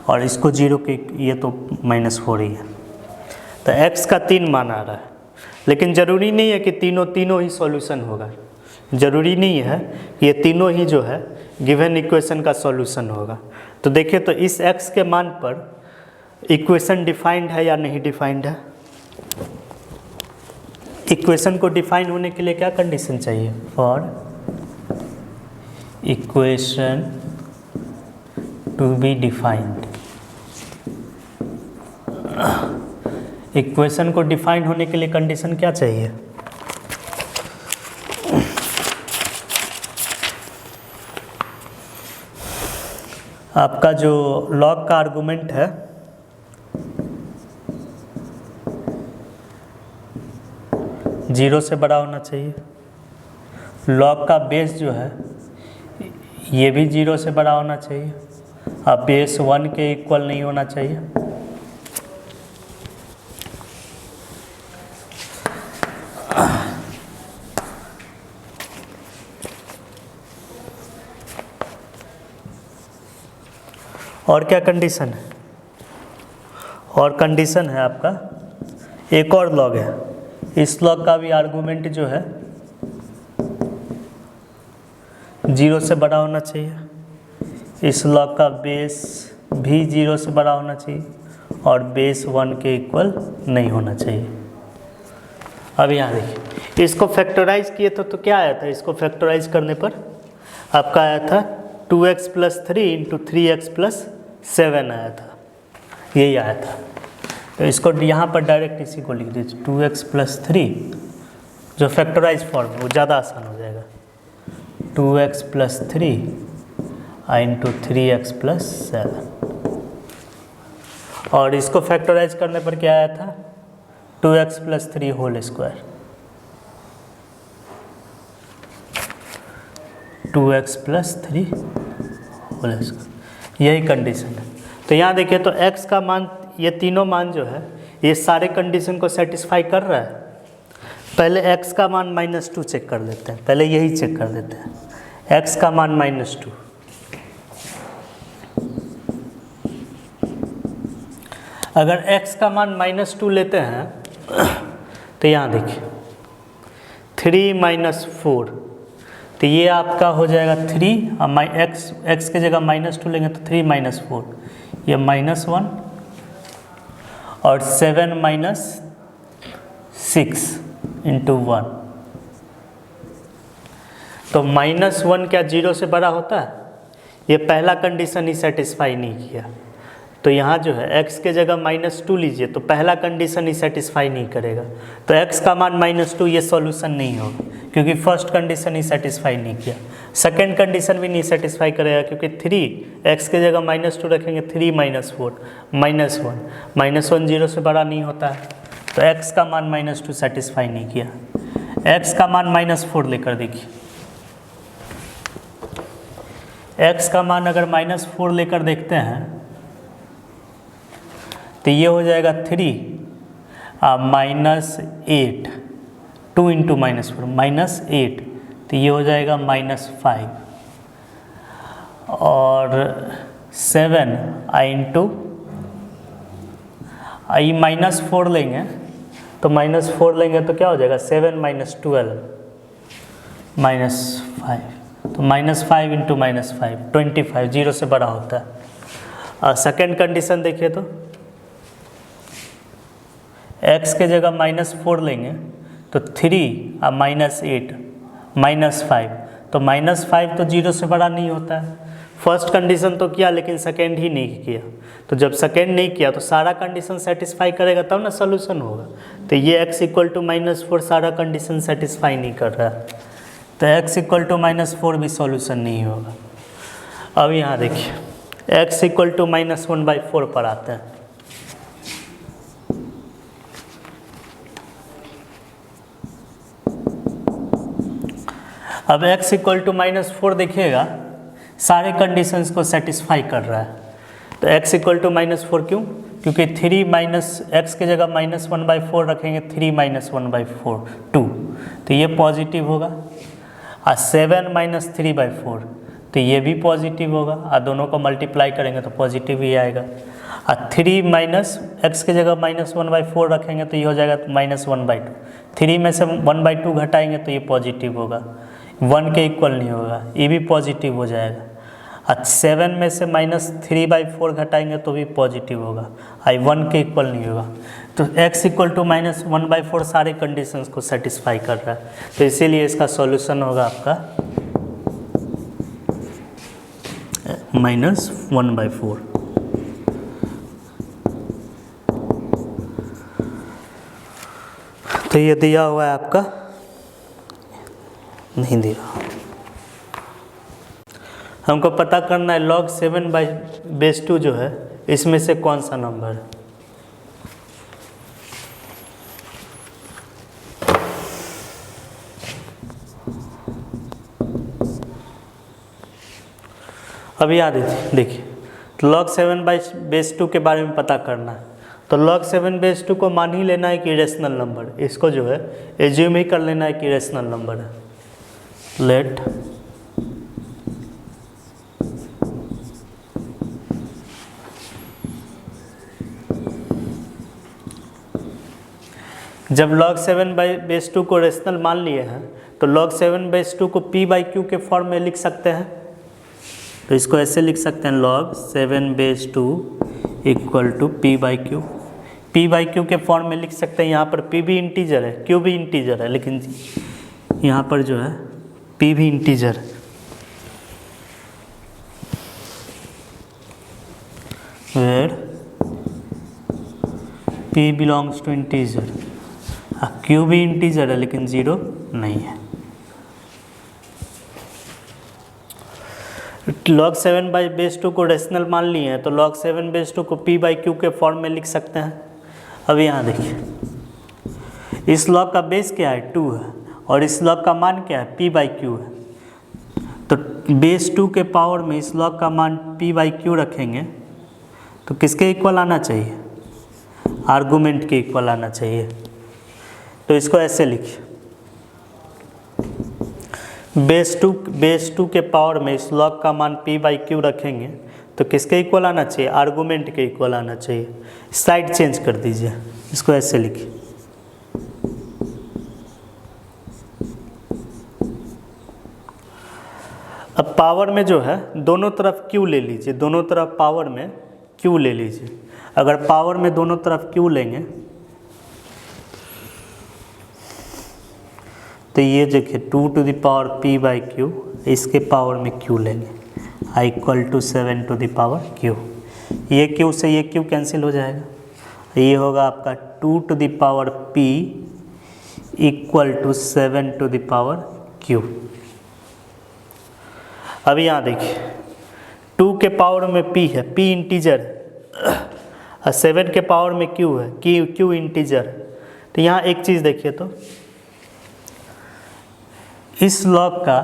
और इसको 0 के, ये तो -4 ही है। तो x का 3 मान आ रहा है, लेकिन ज़रूरी नहीं है कि तीनों ही सॉल्यूशन होगा। ज़रूरी नहीं है कि ये तीनों ही जो है गिवन इक्वेशन का सॉल्यूशन होगा। तो देखिए, तो इस x के मान पर इक्वेशन डिफाइंड है या नहीं डिफाइंड है। इक्वेशन को डिफाइन होने के लिए क्या कंडीशन चाहिए? For equation two be defined, equation को डिफाइन होने के लिए कंडीशन क्या चाहिए? आपका जो लॉग का आर्गुमेंट है जीरो से बड़ा होना चाहिए, लॉग का बेस जो है ये भी 0 से बड़ा होना चाहिए, अब बेस 1 के इक्वल नहीं होना चाहिए। और क्या कंडीशन है? और कंडीशन है आपका एक और लॉग है, इस लॉग का भी आर्गुमेंट जो है 0 से बड़ा होना चाहिए, इस लॉग का बेस भी 0 से बड़ा होना चाहिए और बेस 1 के इक्वल नहीं होना चाहिए। अब यहाँ देखिए, इसको फैक्टराइज किए तो क्या आया था? इसको फैक्टराइज करने पर आपका आया था 2x plus 3 into 3x plus 7 आया था, यही आया था। तो इसको यहाँ पर डायरेक्ट इसी को लिख दीजिए 2x प्लस 3, जो फैक्टराइज फॉर्म है वो ज़्यादा आसान हो जाएगा। 2x plus 3 into 3x plus 7 और इसको फैक्टराइज करने पर क्या आया था? 2x plus 3 whole square, 2x plus 3 whole square, यही कंडीशन है। तो यहाँ देखिए, तो x का मान, ये तीनों मान जो है ये सारे कंडीशन को सेटिस्फाई कर रहा है। पहले x का मान -2 चेक कर लेते हैं, पहले यही चेक कर देते हैं। x का मान -2, अगर x का मान -2 लेते हैं तो यहाँ देखिए 3 - 4, तो ये आपका हो जाएगा 3, x के जगह -2 लेंगे तो 3 - 4, ये -1 और 7 - 6 इंटू 1। तो -1 क्या 0 से बड़ा होता है? ये पहला कंडीशन ही सेटिस्फाई नहीं किया, तो यहाँ जो है x के जगह -2 लीजिए तो पहला कंडीशन ही सेटिस्फाई नहीं करेगा। तो x का मान -2, ये सॉल्यूशन नहीं होगा क्योंकि फर्स्ट कंडीशन ही सेटिस्फाई नहीं किया। सेकंड कंडीशन भी नहीं सेटिस्फाई करेगा क्योंकि 3 x के जगह -2 रखेंगे, 3 - 4 -1 0 से बड़ा नहीं होता है, तो x का मान -2 सेटिस्फाई नहीं किया। x का मान -4 लेकर देखिए, x का मान अगर -4 लेकर देखते हैं तो ये हो जाएगा 3 -8, 2 इंटू -4 -8, तो ये हो जाएगा -5, और 7 इंटू -4 लेंगे तो -4 लेंगे तो क्या हो जाएगा 7 - 12 -5, तो -5 इंटू -5 25, 0 से बड़ा होता है। और सेकेंड कंडीशन देखिए तो x के जगह -4 लेंगे तो 3 -8 -5, तो -5 तो 0 से बड़ा नहीं होता है। फर्स्ट कंडीशन तो किया लेकिन सेकेंड ही नहीं किया, तो जब सेकेंड नहीं किया तो सारा कंडीशन सेटिस्फाई करेगा तब ना सोल्यूशन होगा। तो ये x = -4 सारा कंडीशन सेटिस्फाई नहीं कर रहा है, तो x = -4 भी सॉल्यूशन नहीं होगा। अब यहाँ देखिए x = -1/4 पर आते हैं। अब x = -4 देखिएगा सारे कंडीशंस को सेटिस्फाई कर रहा है, तो x = -4 क्यों? क्योंकि 3 x के जगह -1/4 रखेंगे, 3 - 1/4 2, तो ये पॉजिटिव होगा। और 7 - 3/4 तो ये भी पॉजिटिव होगा, और दोनों को मल्टीप्लाई करेंगे तो पॉजिटिव ही आएगा। और 3 x के जगह -1/4 रखेंगे तो ये हो जाएगा -1/2, 3 में से 1/2 घटाएंगे तो ये पॉजिटिव होगा, 1 के इक्वल नहीं होगा, ये भी पॉजिटिव हो जाएगा। और 7 में से -3/4 घटाएंगे तो भी पॉजिटिव होगा, आई 1 के इक्वल नहीं होगा। तो x = -1/4 सारे कंडीशंस को सेटिस्फाई कर रहा है, तो इसीलिए इसका सॉल्यूशन होगा आपका -1/4। तो ये दिया हुआ है आपका, नहीं दिया। हमको पता करना है log 7/2 जो है इसमें से कौन सा नंबर है। अब याद देखिए, तो log 7/2 के बारे में पता करना है, तो log 7/2 को मान ही लेना है कि इरेशनल नंबर, इसको जो है एज्यूम ही कर लेना है कि इरेशनल नंबर है। लेट जब log 7/2 को रेशनल मान लिए हैं तो log 7/2 को p/q के फॉर्म में लिख सकते हैं, तो इसको ऐसे लिख सकते हैं log 7/2 = p/q। p/q के फॉर्म में लिख सकते हैं, यहाँ पर p भी इंटीजर है, q भी इंटीजर है, लेकिन यहाँ पर जो है p भी इंटीजर है। where p belongs to integer, q भी इंटीजर है लेकिन 0 नहीं है। log 7/2 को रेशनल मान लिए हैं तो log 7/2 को p/q के फॉर्म में लिख सकते हैं। अब यहाँ देखिए, इस log का बेस क्या है 2 है, और इस log का मान क्या है p/q है, तो बेस 2 के पावर में इस log का मान p/q रखेंगे तो किसके इक्वल आना चाहिए, आर्गूमेंट के इक्वल आना चाहिए। तो इसको ऐसे लिखिए, बेस 2 के पावर में इस log का मान p/q रखेंगे तो किसके इक्वल आना चाहिए, आर्गूमेंट के इक्वल आना चाहिए। साइड चेंज कर दीजिए, इसको ऐसे लिखिए, अब पावर में जो है दोनों तरफ q ले लीजिए, दोनों तरफ पावर में q ले लीजिए। अगर पावर में दोनों तरफ q लेंगे तो ये देखिए 2 to the power p/q, इसके पावर में q लेंगे, i = 7 to the power q। ये q से ये q कैंसिल हो जाएगा, ये होगा आपका 2 to the power p = 7 to the power q। अब यहाँ देखिए 2 के पावर में p है, p इंटीजर है, और 7 के पावर में q है, q इंटीजर है। तो यहाँ एक चीज़ देखिए, तो इस log का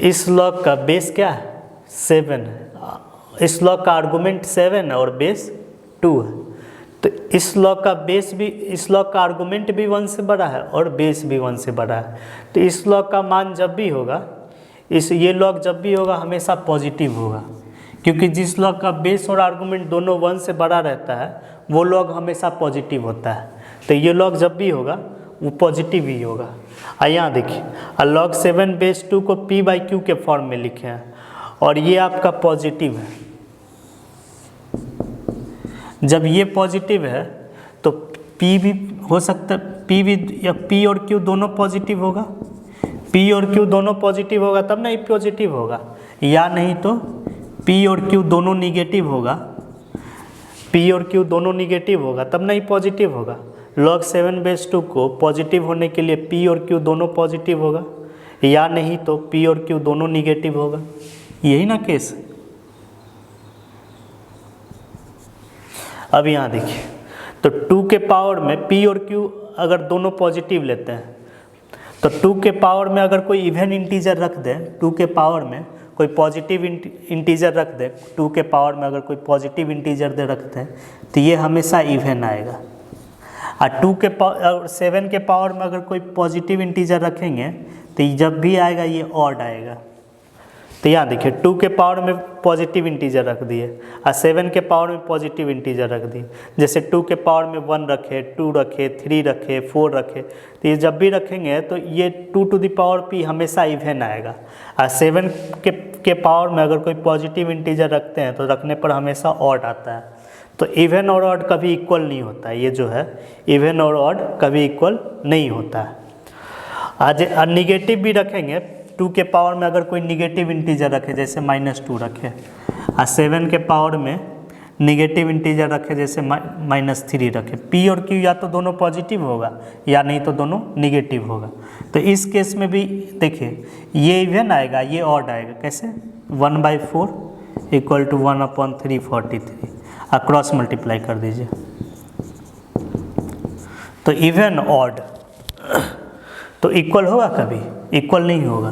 इस लॉग का बेस क्या है 7 है, इस लॉग का आर्गूमेंट 7 है और बेस 2 है। तो इस लॉग का बेस भी, इस लॉग का आर्गूमेंट भी 1 से बड़ा है और बेस भी 1 से बड़ा है। तो इस लॉग का मान जब भी होगा, ये लॉग जब भी होगा हमेशा पॉजिटिव होगा, क्योंकि जिस लॉग का बेस और आर्गूमेंट दोनों 1 से बड़ा रहता है वो लॉग हमेशा पॉजिटिव होता है। तो ये लॉग जब भी होगा वो पॉजिटिव ही होगा। यहाँ देखिए, log 7 बेस 2 को p/q के फॉर्म में लिखे हैं और ये आपका पॉजिटिव है। जब ये पॉजिटिव है तो p भी हो सकता है, p भी, या p और q दोनों पॉजिटिव होगा, p और q दोनों पॉजिटिव होगा तब ना ये पॉजिटिव होगा, या नहीं तो p और q दोनों निगेटिव होगा, p और q दोनों निगेटिव होगा तब ना ये पॉजिटिव होगा। log 7 बेस 2 को पॉजिटिव होने के लिए p और q दोनों पॉजिटिव होगा, या नहीं तो p और q दोनों निगेटिव होगा। यही ना केस है। अब यहाँ देखिए, तो 2 के पावर में p और q अगर दोनों पॉजिटिव लेते हैं तो 2 के पावर में अगर कोई इवन इंटीजर रख दें, 2 के पावर में कोई पॉजिटिव इंटीजर रख दें, 2 के पावर में अगर कोई पॉजिटिव इंटीजर दे रखते हैं तो ये हमेशा इवन आएगा। और 2 के पावर 7 के पावर में अगर कोई पॉजिटिव इंटीजर रखेंगे तो जब भी आएगा ये ऑड आएगा। तो यहाँ देखिए, 2 के पावर में पॉजिटिव इंटीजर रख दिए और 7 के पावर में पॉजिटिव इंटीजर रख दिए। जैसे 2 के पावर में 1 रखे, 2 रखे, 3 रखे, 4 रखे, तो ये जब भी रखेंगे तो ये 2 टू द पावर p हमेशा इवन आएगा। और 7 के पावर में अगर कोई पॉजिटिव इंटीजर रखते हैं तो रखने पर हमेशा ऑड आता है। तो इवन और ऑड कभी इक्वल नहीं होता है, ये जो है इवन और ऑड कभी इक्वल नहीं होता है। आज निगेटिव भी रखेंगे, 2 के पावर में अगर कोई निगेटिव इंटीजर रखे जैसे -2 रखे, और 7 के पावर में निगेटिव इंटीजर रखे जैसे -3 रखे, p और q या तो दोनों पॉजिटिव होगा या नहीं तो दोनों निगेटिव होगा। तो इस केस में भी देखिए, ये इवन आएगा, ये ऑड आएगा। कैसे? 1/4 = 1/343 क्रॉस मल्टीप्लाई कर दीजिए। तो इवन ऑड तो इक्वल होगा, कभी इक्वल नहीं होगा।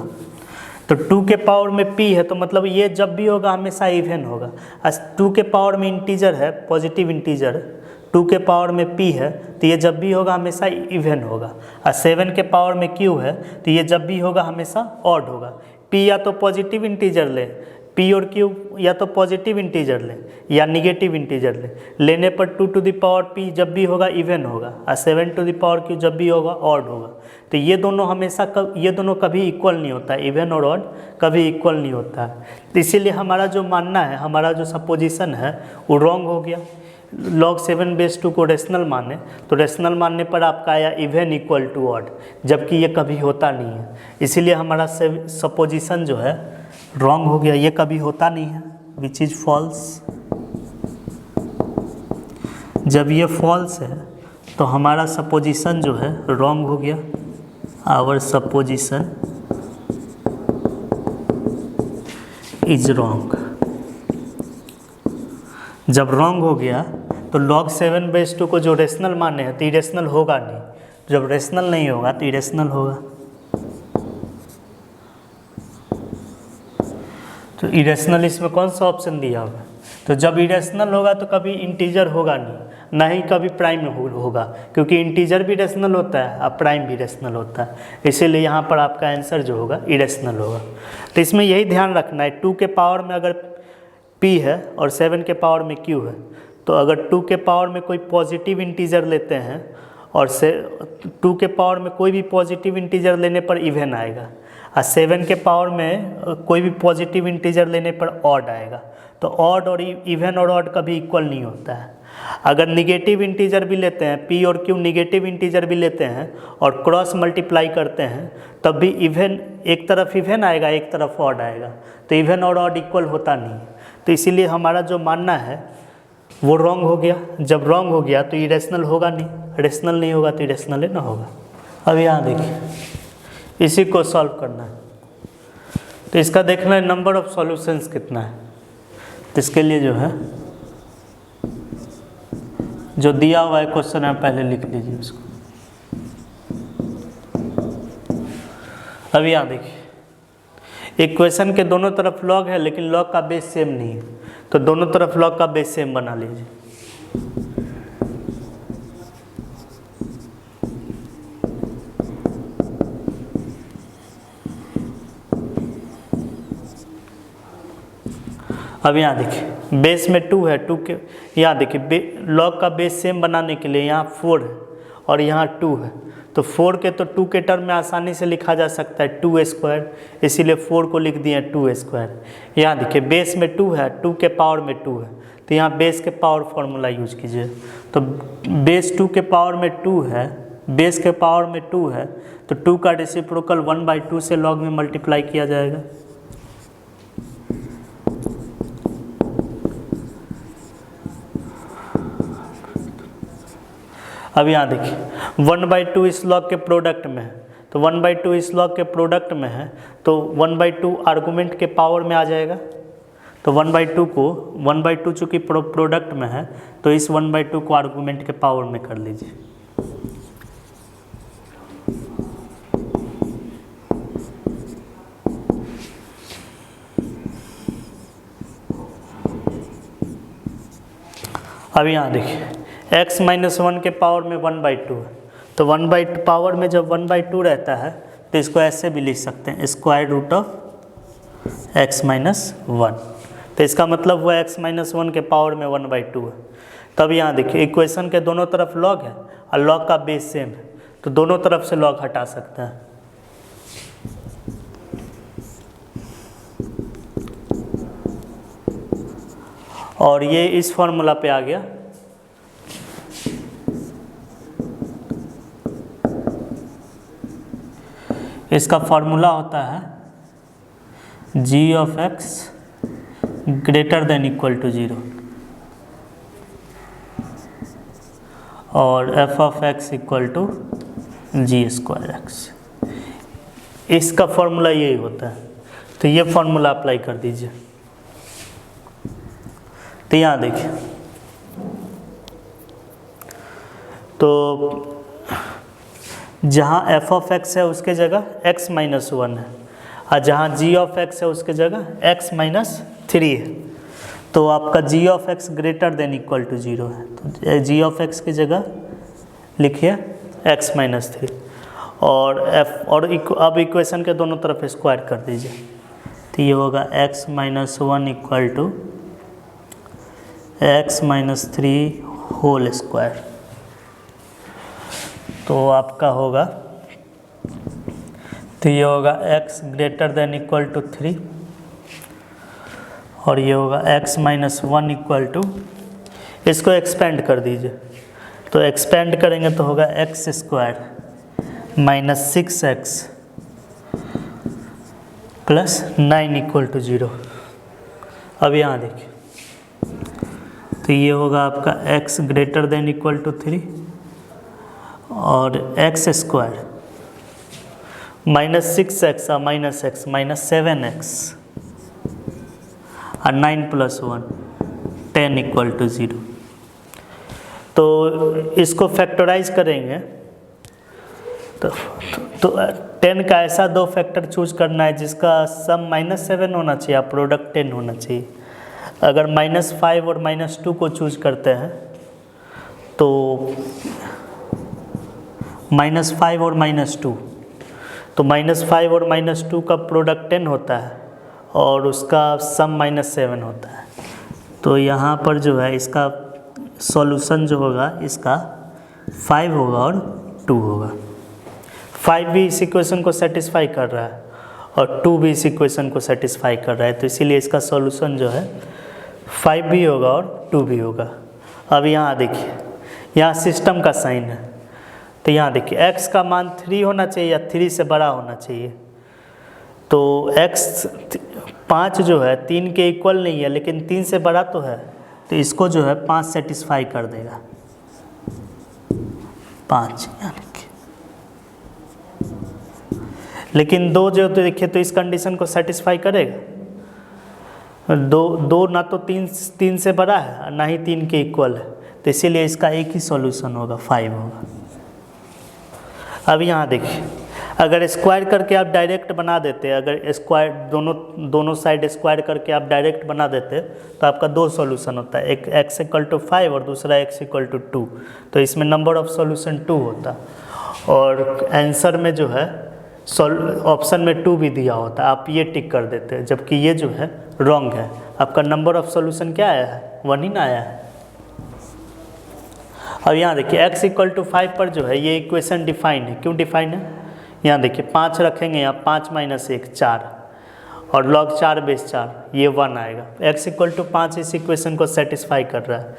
तो 2 के पावर में p है तो मतलब ये जब भी होगा हमेशा इवन होगा। 2 के पावर में इंटीजर है, पॉजिटिव इंटीजर, 2 के पावर में p है तो ये जब भी होगा हमेशा इवन होगा। और 7 के पावर में q है तो ये जब भी होगा हमेशा ऑड होगा। p या तो पॉजिटिव इंटीजर ले, p और q या तो पॉजिटिव इंटीजर ले या निगेटिव इंटीजर लेने पर 2 टू द पावर p जब भी होगा इवन होगा और 7 टू द पावर q जब भी होगा ऑड होगा। तो ये दोनों हमेशा ये दोनों कभी इक्वल नहीं होता, इवन और ऑड कभी इक्वल नहीं होता है। तो इसीलिए हमारा जो मानना है, हमारा जो सपोजिशन है वो रॉन्ग हो गया। log 7 बेस 2 को रेशनल माने तो रेशनल मानने पर आपका आया इवन इक्वल टू ऑड, जबकि ये कभी होता नहीं है। इसीलिए हमारा सपोजिशन जो है रॉन्ग हो गया, ये कभी होता नहीं है, विच इज फॉल्स। जब ये फॉल्स है तो हमारा सपोजिशन जो है रॉन्ग हो गया। Our supposition is wrong. जब रॉन्ग हो गया तो log 7 बेस 2 को जो रेशनल माने हैं तो इरेशनल होगा नहीं, जब रेशनल नहीं होगा तो इरेशनल होगा। तो इरेशनल इसमें कौन सा ऑप्शन दिया होगा? तो जब इरेशनल होगा तो कभी इंटीजर होगा नहीं, ना ही कभी प्राइम होगा, क्योंकि इंटीजर भी रेशनल होता है और प्राइम भी रेशनल होता है। इसीलिए यहाँ पर आपका आंसर जो होगा इरेशनल होगा। तो इसमें यही ध्यान रखना है, 2 के पावर में अगर p है और 7 के पावर में q है, तो अगर 2 के पावर में कोई पॉजिटिव इंटीजर लेते हैं और 2 के पावर में कोई भी पॉजिटिव इंटीजर लेने पर इवन आएगा, और 7 के पावर में कोई भी पॉजिटिव इंटीजर लेने पर ऑड आएगा। तो ऑड और इवन और ऑड कभी इक्वल नहीं होता है। अगर निगेटिव इंटीजर भी लेते हैं, p और q निगेटिव इंटीजर भी लेते हैं और क्रॉस मल्टीप्लाई करते हैं, तब भी इवन, एक तरफ इवन आएगा एक तरफ ऑड आएगा। तो इवन और ऑड इक्वल होता नहीं है। तो इसीलिए हमारा जो मानना है वो रॉन्ग हो गया। जब रॉन्ग हो गया तो इरेशनल होगा नहीं, रेशनल नहीं होगा तो इरेशनल ना होगा। अब यहाँ देखिए, इसी को सॉल्व करना है। तो इसका देखना है नंबर ऑफ सॉल्यूशंस कितना है। तो इसके लिए जो है, जो दिया हुआ है क्वेश्चन है पहले लिख लीजिए उसको। अब यहाँ देखिए, इक्वेशन के दोनों तरफ लॉग है लेकिन लॉग का बेस सेम नहीं है, तो दोनों तरफ लॉग का बेस सेम बना लीजिए। अब यहाँ देखिए बेस में 2 है, 2 के यहाँ देखिए लॉग का बेस सेम बनाने के लिए यहाँ 4 है और यहाँ 2 है, तो 4 के तो 2 के टर्म में आसानी से लिखा जा सकता है 2 स्क्वायर, इसीलिए 4 को लिख दिए 2 स्क्वायर। यहाँ देखिए बेस में 2 है, 2 के पावर में 2 है, तो यहाँ बेस के पावर फॉर्मूला यूज कीजिए। तो बेस 2 के पावर में 2 है, बेस के पावर में 2 है, तो 2 का रेसिप्रोकल 1/2 से लॉग में मल्टीप्लाई किया जाएगा। अब यहाँ देखिए 1/2 इस लॉग के प्रोडक्ट में है, तो 1/2 इस लॉग के प्रोडक्ट में है, तो 1/2 आर्गूमेंट के पावर में आ जाएगा। तो 1/2 चूँकि प्रोडक्ट में है, तो इस 1/2 को आर्गूमेंट के पावर में कर लीजिए। अब यहाँ देखिए x - 1 के पावर में 1/2 है, तो 1/2 पावर में जब 1/2 रहता है तो इसको ऐसे भी लिख सकते हैं स्क्वायर रूट ऑफ x - 1, तो इसका मतलब हुआ x - 1 के पावर में 1/2 है। तब यहाँ देखिए इक्वेशन के दोनों तरफ लॉग है और लॉग का बेस सेम है, तो दोनों तरफ से लॉग हटा सकता है। और ये इस फॉर्मूला पे आ गया। इसका फॉर्मूला होता है g of x greater than equal to 0 और f of x equal to g square x। इसका फॉर्मूला यही होता है, तो ये फॉर्मूला अप्लाई कर दीजिए। तो यहाँ देखिए, तो जहाँ f ऑफ x है उसके जगह x - 1 है, और जहाँ g ऑफ x है उसके जगह x - 3 है, तो आपका g of x greater than equal to 0 है, तो g ऑफ x की जगह लिखिए x - 3 और अब इक्वेशन के दोनों तरफ स्क्वायर कर दीजिए, तो ये होगा x - 1 equal to x - 3 whole square. तो आपका होगा, तो ये होगा x greater than equal to 3 और ये होगा x - 1 इक्वल टू, इसको एक्सपेंड कर दीजिए, तो एक्सपेंड करेंगे तो होगा x square minus 6x plus 9 equal to 0। अब यहाँ देखिए, तो ये होगा आपका x greater than equal to 3 और x स्क्वायर माइनस 6x और माइनस x माइनस 7x और 9 प्लस 1 10 इक्वल टू 0। तो इसको फैक्टराइज करेंगे तो 10 का ऐसा दो फैक्टर चूज करना है जिसका सम -7 होना चाहिए, प्रोडक्ट 10 होना चाहिए। अगर -5 और -2 को चूज करते हैं तो -5 और -2, तो -5 और -2 का प्रोडक्ट 10 होता है और उसका सम -7 होता है। तो यहाँ पर जो है इसका सॉल्यूशन जो होगा इसका 5 होगा और 2 होगा। 5 भी इस इक्वेशन को सेटिस्फाई कर रहा है और 2 भी इस इक्वेशन को सेटिस्फाई कर रहा है, तो इसीलिए इसका सॉल्यूशन जो है 5 भी होगा और 2 भी होगा। अब यहाँ देखिए, यहाँ सिस्टम का साइन है, तो यहाँ देखिए x का मान 3 होना चाहिए या 3 से बड़ा होना चाहिए। तो x 5 जो है 3 के इक्वल नहीं है लेकिन 3 से बड़ा तो है, तो इसको जो है 5 सेटिस्फाई कर देगा, 5 यानी कि। लेकिन 2 जो तो देखिए तो इस कंडीशन को सेटिस्फाई करेगा। 2 ना तो 3 से बड़ा है ना ही 3 के इक्वल है, तो इसीलिए इसका एक ही सॉल्यूशन होगा, 5 होगा। अब यहाँ देखिए अगर स्क्वायर करके आप डायरेक्ट बना देते, अगर स्क्वायर दोनों साइड स्क्वायर करके आप डायरेक्ट बना देते तो आपका दो सॉल्यूशन होता है, एक x=5 और दूसरा x=2। तो इसमें नंबर ऑफ सॉल्यूशन 2 होता, और आंसर में जो है ऑप्शन में 2 भी दिया होता, आप ये टिक कर देते हैं, जबकि ये जो है रॉन्ग है। आपका नंबर ऑफ सॉल्यूशन क्या आया है? 1 ही ना आया है। अब यहाँ देखिए x=5 पर जो है ये इक्वेशन डिफाइन है। क्यों डिफाइन है? यहाँ देखिए 5 रखेंगे, यहाँ 5 - 1 4, और log 4 बेस 4 ये 1 आएगा। x=5 इस इक्वेशन को सेटिस्फाई कर रहा है।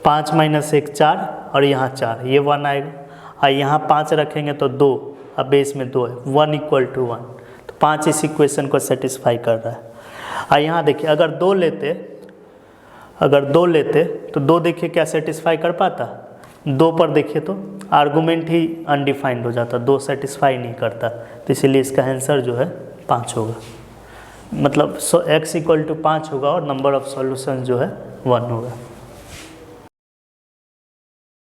5 - 1 4 और यहाँ 4 ये 1 आएगा, और यहाँ 5 रखेंगे तो 2, अब बेस में 2 है, 1 = 1, तो 5 इस इक्वेशन को सेटिस्फाई कर रहा है। और यहाँ देखिए अगर 2 लेते तो 2 देखिए क्या सेटिस्फाई कर पाता? 2 पर देखिए तो आर्गूमेंट ही अनडिफाइंड हो जाता, 2 सेटिस्फाई नहीं करता, तो इसीलिए इसका आंसर जो है 5 होगा। मतलब x = 5 होगा और नंबर ऑफ सॉल्यूशन जो है 1 होगा।